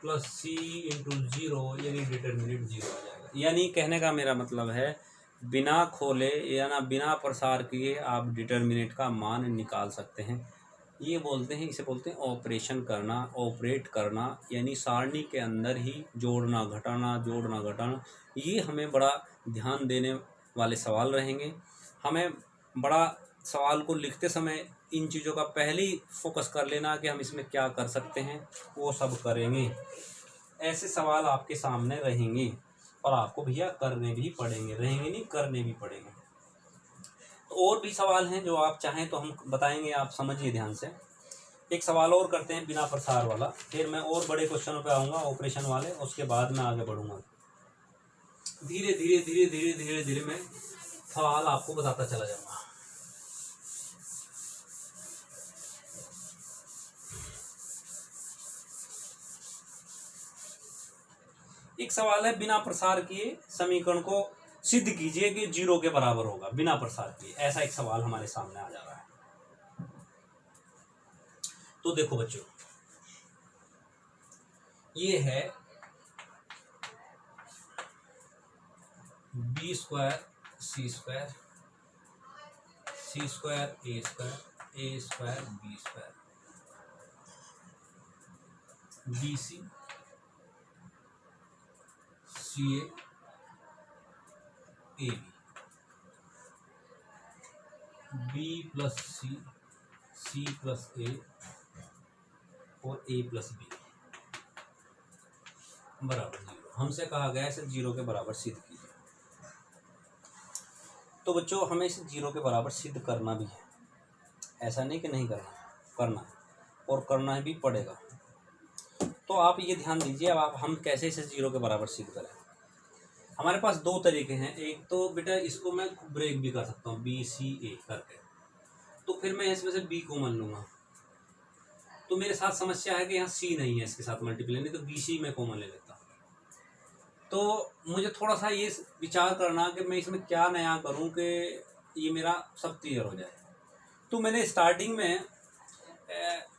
+ C × 0 यानी डिटर्मिनेंट 0 हो जाएगा। यानी कहने का मेरा मतलब है बिना खोले या ना बिना प्रसार किए आप डिटर्मिनेंट का मान निकाल सकते हैं। ये बोलते हैं, इसे बोलते हैं ऑपरेशन करना, ऑपरेट करना, यानी सारणी के अंदर ही जोड़ना घटाना। ये हमें बड़ा ध्यान देने वाले सवाल रहेंगे। हमें बड़ा सवाल को लिखते समय इन चीज़ों का पहले ही फोकस कर लेना कि हम इसमें क्या कर सकते हैं, वो सब करेंगे। ऐसे सवाल आपके सामने रहेंगे और आपको भैया करने भी पड़ेंगे, रहेंगे नहीं करने भी पड़ेंगे। तो और भी सवाल हैं जो आप चाहें तो हम बताएंगे, आप समझिए ध्यान से। एक सवाल और करते हैं बिना प्रसार वाला, फिर मैं और बड़े क्वेश्चनों पे आऊँगा ऑपरेशन वाले, उसके बाद मैं आगे बढ़ूँगा। धीरे धीरे मैं सवाल आपको बताता चला जाऊँगा। एक सवाल है बिना प्रसार किए समीकरण को सिद्ध कीजिए कि 0 के बराबर होगा बिना प्रसार किए। ऐसा एक सवाल हमारे सामने आ जा रहा है। तो देखो बच्चों, ये है B² C² C² A² B², BC CA AB, B + C C + A और A + B बराबर 0। हमसे कहा गया है इसे 0 के बराबर सिद्ध कीजिए। तो बच्चों हमें इसे 0 के बराबर सिद्ध करना भी है, ऐसा नहीं कि नहीं करना है और करना भी पड़ेगा। तो आप ये ध्यान दीजिए, अब आप हम कैसे इसे 0 के बराबर सिद्ध करें। हमारे पास 2 तरीके हैं। एक तो बेटा इसको मैं ब्रेक भी कर सकता हूँ BCA करके, तो फिर मैं इसमें से B कॉमन लूँगा। तो मेरे साथ समस्या है कि यहाँ C नहीं है इसके साथ मल्टीप्लाई, नहीं तो BC में कॉमन ले लेता। तो मुझे थोड़ा सा ये विचार करना कि मैं इसमें क्या नया करूं कि ये मेरा सब क्लियर हो जाए। तो मैंने स्टार्टिंग में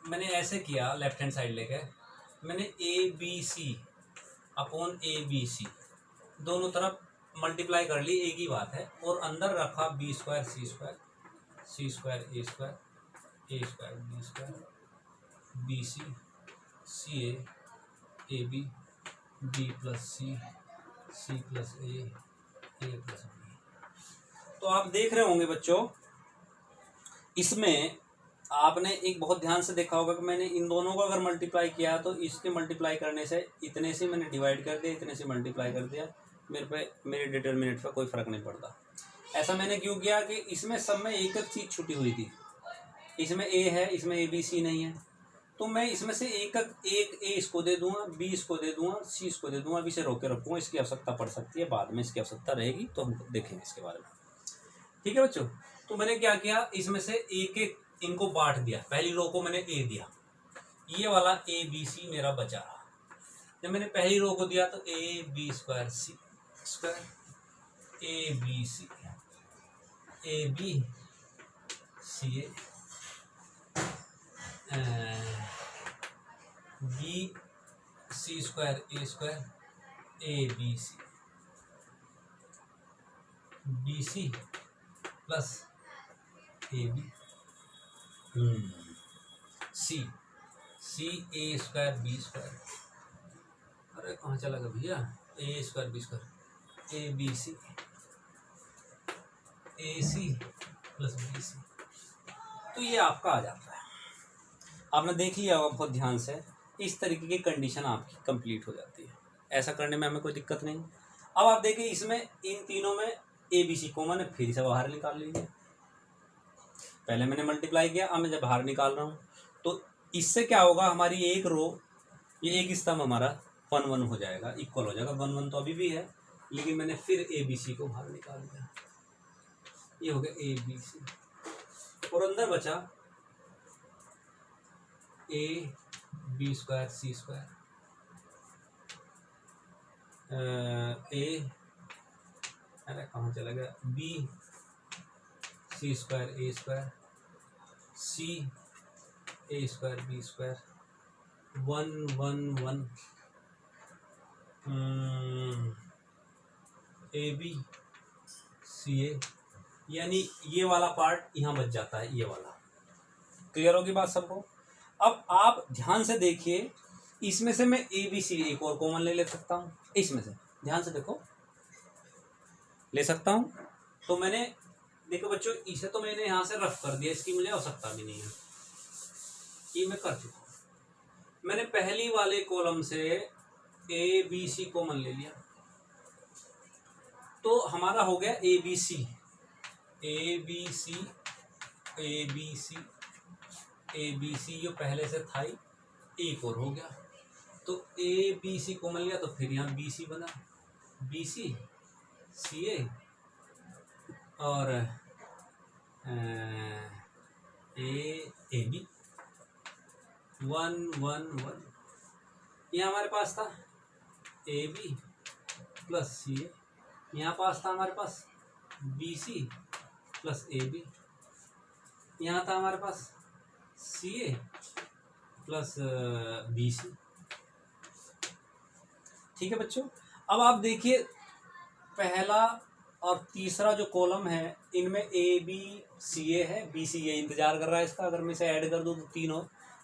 मैंने ऐसे किया, लेफ्ट हैंड साइड लेके मैंने ABC / ABC दोनों तरफ मल्टीप्लाई कर ली, एक ही बात है, और अंदर रखा B² C² A² B² BC CA AB B + C C + A + B। तो आप देख रहे होंगे बच्चों, इसमें आपने एक बहुत ध्यान से देखा होगा कि मैंने इन दोनों को अगर मल्टीप्लाई किया तो इसके मल्टीप्लाई करने से इतने से मैंने डिवाइड कर दिया, इतने से मल्टीप्लाई कर दिया, मेरे डिटर्मिनेंट पर कोई फ़र्क नहीं पड़ता। ऐसा मैंने क्यों किया कि इसमें सब में एक एक चीज़ छुटी हुई थी। इसमें A है, इसमें ABC नहीं है, तो मैं इसमें से एक A इसको दे दूंगा, B इसको दे दूंगा, C इसको दे दूंगा। अभी इसे रोके रखूँगा, इसकी आवश्यकता पड़ सकती है, बाद में इसकी आवश्यकता रहेगी तो हम देखेंगे इसके बारे में। ठीक है बच्चों, तो मैंने क्या किया, इसमें से एक इनको बांट दिया। पहली रो को मैंने A दिया, ये वाला ABC मेरा बचा रहा। जब मैंने पहली रो को दिया तो AB² C² ABC AB CA BC² A² ABC BC + AB C CA² B²। अरे कहाँ चला गया भैया, A² B² ABC AC + BC। तो ये आपका आ जाता है। आपने देख लिया होगा बहुत ध्यान से, इस तरीके की कंडीशन आपकी कंप्लीट हो जाती है। ऐसा करने में हमें कोई दिक्कत नहीं। अब आप देखिए इसमें इन तीनों में ABC कॉमन है, फिर से बाहर निकाल लीजिए। पहले मैंने मल्टीप्लाई किया, अब मैं जब बाहर निकाल रहा हूँ तो इससे क्या होगा, हमारी एक रो, ये एक स्तंभ हमारा 1 1 हो जाएगा, इक्वल हो जाएगा। 1 1 तो अभी भी है, लेकिन मैंने फिर ए बी सी को बाहर निकाल दिया, ये हो गया ए बी सी, और अंदर बचा A B square C square, A, अरे कहाँ चला गया, B C square A square, C A square B square, 1 1 1 A B C A, यानी ये वाला पार्ट यहाँ बच जाता है, ये वाला। क्लियर होगी बात सबको? अब आप ध्यान से देखिए, इसमें से मैं ए बी सी एक और कॉमन ले सकता हूँ, इसमें से ध्यान से देखो, ले सकता हूँ। तो मैंने देखो बच्चों, इसे तो मैंने यहाँ से रफ कर दिया, इसकी मुझे आवश्यकता भी नहीं है, ये मैं कर चुका हूँ। मैंने पहली वाले कॉलम से ए बी सी कॉमन ले लिया, तो हमारा हो गया A B C, A B C, A B C, A B C, ये पहले से था ही, एक और हो गया, तो ए बी सी कॉमन लिया तो फिर यहाँ बी सी बना, बी सी सी ए, और ए बी, 1 1 1, ये हमारे पास था ए बी प्लस सी ए, यहाँ पास था हमारे पास B C plus A B, यहाँ था हमारे पास सी ए प्लस बी सी। ठीक है बच्चों, अब आप देखिए पहला और तीसरा जो कॉलम है, इनमें ए बी सी ए है, बी सी ए इंतजार कर रहा है इसका, अगर मैं इसे ऐड कर दूँ तो तीनों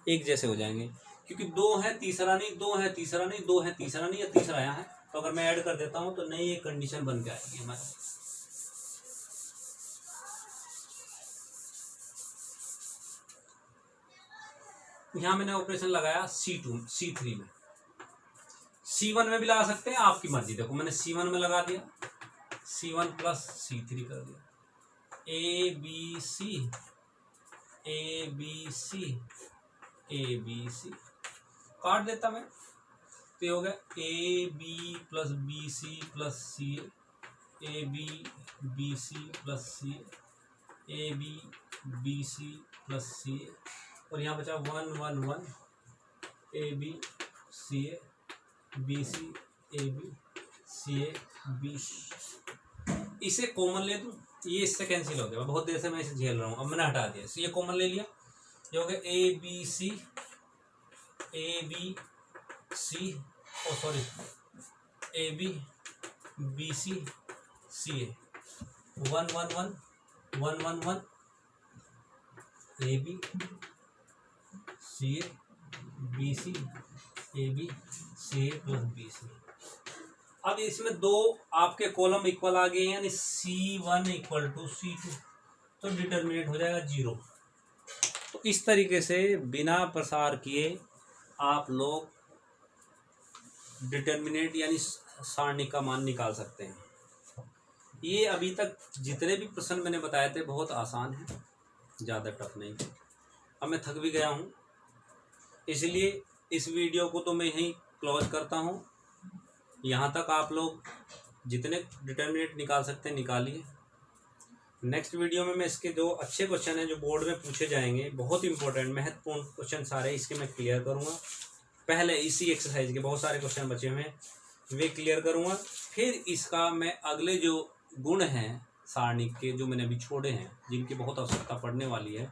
एक जैसे हो जाएंगे, क्योंकि 2 है तीसरा नहीं, 2 है तीसरा नहीं, 2 है तीसरा नहीं, या तीसरा यहाँ है, तो अगर मैं ऐड कर देता हूँ तो नई एक कंडीशन बन के आएगी हमारे। यहाँ मैंने ऑपरेशन लगाया C2 C3 में, C1 में भी लगा सकते हैं, आपकी मर्जी। देखो मैंने C1 में लगा दिया, C1 प्लस C3 कर दिया, A B C, A B C, A B C, काट देता मैं, तो ये हो गया A B plus B C plus C A B B C plus C A B B C plus C, और यहाँ बचा 1 1 1 A B C A B C A B C A B. इसे कॉमन ले दूँ, ये इससे कैंसिल हो गया, बहुत देर से मैं इसे झेल रहा हूँ, अब मैंने हटा दिया, ये कॉमन ले लिया, ये हो गया A B C, A B C, oh sorry, A B B C C A, 1 1 1 1 1 1 A B C A B C A B C A plus B C. अब इसमें 2 आपके कॉलम इक्वल आ गए हैं, यानी C1 इक्वल टू C2, तो डिटर्मिनेंट हो जाएगा 0। तो इस तरीके से बिना प्रसार किए आप लोग डिटर्मिनेंट यानी सारणी का मान निकाल सकते हैं। ये अभी तक जितने भी प्रश्न मैंने बताए थे बहुत आसान है, ज़्यादा टफ नहीं। अब मैं थक भी गया हूँ, इसलिए इस वीडियो को तो मैं यहीं क्लोज करता हूँ। यहाँ तक आप लोग जितने डिटर्मिनेंट निकाल सकते हैं निकालिए। नेक्स्ट वीडियो में मैं इसके जो अच्छे क्वेश्चन हैं जो बोर्ड में पूछे जाएंगे, बहुत इंपॉर्टेंट महत्वपूर्ण क्वेश्चन सारे इसके मैं क्लियर करूँगा। पहले इसी एक्सरसाइज के बहुत सारे क्वेश्चन बचे हुए हैं, वे क्लियर करूँगा। फिर इसका मैं अगले जो गुण हैं सारणिक के, जो मैंने अभी छोड़े हैं, जिनकी बहुत आवश्यकता पड़ने वाली है,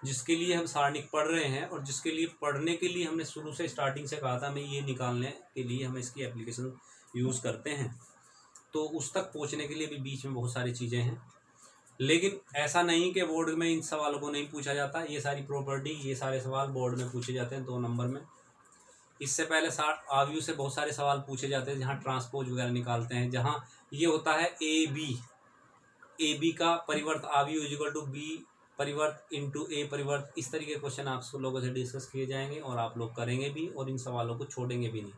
जिसके लिए हम सारणिक पढ़ रहे हैं और जिसके लिए पढ़ने के लिए हमने शुरू से स्टार्टिंग से कहा था मैं ये निकालने के लिए हम इसकी एप्लीकेशन यूज़ करते हैं, तो उस तक पहुँचने के लिए भी बीच में बहुत सारी चीज़ें हैं। लेकिन ऐसा नहीं कि बोर्ड में इन सवालों को नहीं पूछा जाता। ये सारी प्रॉपर्टी, ये सारे सवाल बोर्ड में पूछे जाते हैं 2 नंबर में। इससे पहले आव्यू से बहुत सारे सवाल पूछे जाते हैं, जहाँ ट्रांसपोज वगैरह निकालते हैं, जहाँ ये होता है ए बी का परिवर्त आव्यू इक्वल टू बी परिवर्त इंटू ए परिवर्त। इस तरीके के क्वेश्चन आप लोगों से डिस्कस किए जाएंगे और आप लोग करेंगे भी, और इन सवालों को छोड़ेंगे भी नहीं।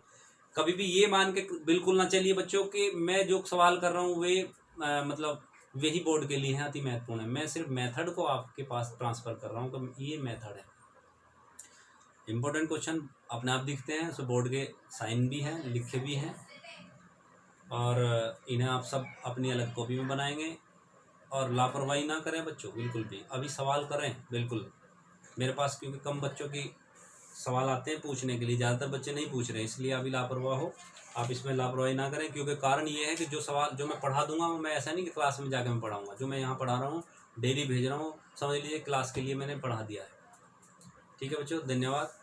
कभी भी ये मान के बिल्कुल ना चलिए बच्चों कि मैं जो सवाल कर रहा हूँ वे मतलब वही बोर्ड के लिए हैं अति महत्वपूर्ण है। मैं सिर्फ मेथड को आपके पास ट्रांसफ़र कर रहा हूँ कि ये मेथड है। इम्पोर्टेंट क्वेश्चन अपने आप दिखते हैं, सो बोर्ड के साइन भी हैं, लिखे भी हैं, और इन्हें आप सब अपनी अलग कॉपी में बनाएंगे। और लापरवाही ना करें बच्चों, बिल्कुल भी। अभी सवाल करें बिल्कुल, मेरे पास क्योंकि कम बच्चों की सवाल आते हैं पूछने के लिए, ज़्यादातर बच्चे नहीं पूछ रहे, इसलिए अभी लापरवाह हो आप, इसमें लापरवाही ना करें। क्योंकि कारण ये है कि जो सवाल जो मैं पढ़ा दूंगा वो मैं ऐसा नहीं कि क्लास में जाकर मैं पढ़ाऊँगा, जो मैं यहाँ पढ़ा रहा हूँ डेली भेज रहा हूँ, समझ लीजिए क्लास के लिए मैंने पढ़ा दिया है। ठीक है बच्चों, धन्यवाद।